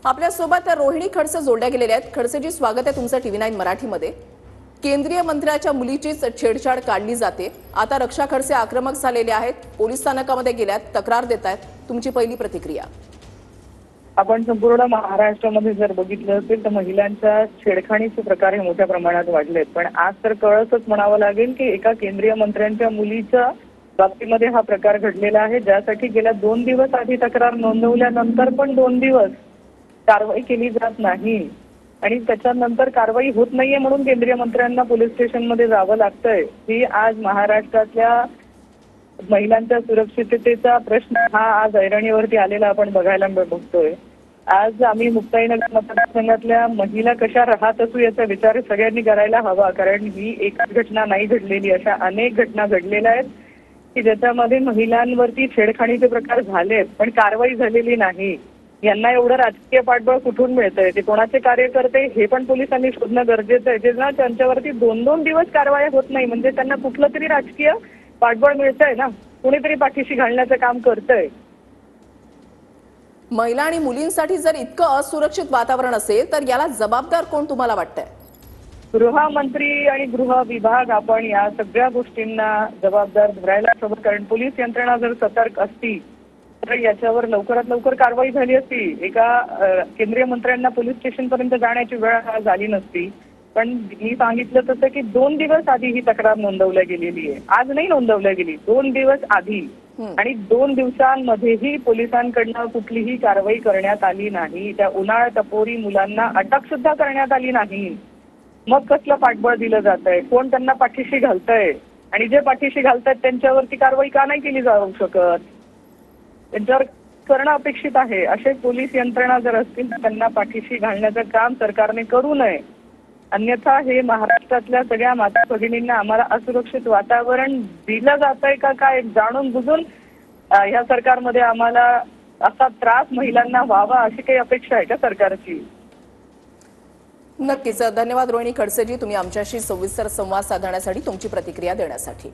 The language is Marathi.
आपल्यासोबत रोहिणी खडसे जोडल्या गेलेल्या आहेत। खडसेजी, स्वागत आहे तुमचं TV9 मराठीमध्ये। केंद्रीय मंत्र्याच्या मुलीचीच छेडछाड काढली जाते। आता रक्षा खडसे आक्रमक झालेले आहेत, पोलीस स्थानकामध्ये गेल्यात, तक्रार देत आहेत। तुमची पहिली प्रतिक्रिया? आपण संपूर्ण महाराष्ट्रामध्ये जर बघितलं असेल तर महिलांच्या छेडखाणीचे प्रकार हे मोठ्या प्रमाणात वाढलेत। पण आज तर कळसच म्हणावं लागेल की एका केंद्रीय मंत्र्यांच्या मुलीच्या बाबतीमध्ये हा प्रकार घडलेला आहे, ज्यासाठी गेल्या 2 दिवस आधी तक्रार नोंदवल्यानंतर पण 2 दिवस कारवाई केली जात नाही आणि त्याच्यानंतर कारवाई होत नाहीये म्हणून केंद्रीय मंत्र्यांना पोलीस स्टेशनमध्ये जावं लागतंय। ही आज महाराष्ट्रातल्या महिलांच्या सुरक्षिततेचा प्रश्न हा आज ऐरणीवरती आलेला आपण बघायला बघतोय। आज आम्ही मुक्ताईनगर मतदारसंघातल्या महिला कशा राहत असू याचा विचार सगळ्यांनी करायला हवा, कारण ही एकच घटना नाही घडलेली, अशा अनेक घटना घडलेल्या आहेत की ज्याच्यामध्ये महिलांवरती छेडखाणीचे प्रकार झालेत पण कारवाई झालेली नाही। यांना एवढं राजकीय पाठबळ कुठून मिळतंय, ते कोणाचे कार्यकर्ते हे पण पोलिसांनी शोधणं गरजेचं आहे। जेव्हा त्यांच्यावरती 2-2 दिवस कारवाई होत नाही म्हणजे त्यांना कुठलं तरी राजकीय पाठबळ मिळतंय ना, कुणीतरी पाठीशी घालण्याचं काम करतंय। महिला आणि मुलींसाठी जर इतकं असुरक्षित वातावरण असेल तर याला जबाबदार कोण तुम्हाला वाटतंय? गृहमंत्री आणि गृह विभाग आपण या सगळ्या गोष्टींना जबाबदार धरायलाच हवं, कारण पोलीस यंत्रणा जर सतर्क असती तर याच्यावर लवकरात लवकर कारवाई झाली असती। एका केंद्रीय मंत्र्यांना पोलीस स्टेशन पर्यंत जाण्याची वेळ झाली नसती। पण मी सांगितलं तसं की 2 दिवस आधी ही तक्रार नोंदवल्या गेलेली आहे, आज नाही नोंदवल्या गेली, 2 दिवस आधी। आणि 2 दिवसांमध्येही पोलिसांकडनं कुठलीही कारवाई करण्यात आली नाही। त्या उन्हाळ टपोरी मुलांना अटक सुद्धा करण्यात आली नाही। मग कसलं पाठबळ दिलं जातंय, कोण त्यांना पाठीशी घालतंय आणि जे पाठीशी घालतायत त्यांच्यावरती कारवाई का नाही केली जाऊ शकत? त्यांच्यावर करणं अपेक्षित आहे। असे पोलीस यंत्रणा जर असतील तर त्यांना पाठीशी घालण्याचं काम सरकारने करू नये, अन्यथा हे महाराष्ट्रातल्या सगळ्या माता भगिनींना आम्हाला असुरक्षित वातावरण दिलं जातंय का काय जाणून बुजून ह्या सरकारमध्ये आम्हाला असा त्रास महिलांना व्हावा अशी काही अपेक्षा आहे का सरकारची? नक्कीच। धन्यवाद रोहिणी खडसेजी, तुम्ही आमच्याशी सविस्तर संवाद साधण्यासाठी, तुमची प्रतिक्रिया देण्यासाठी।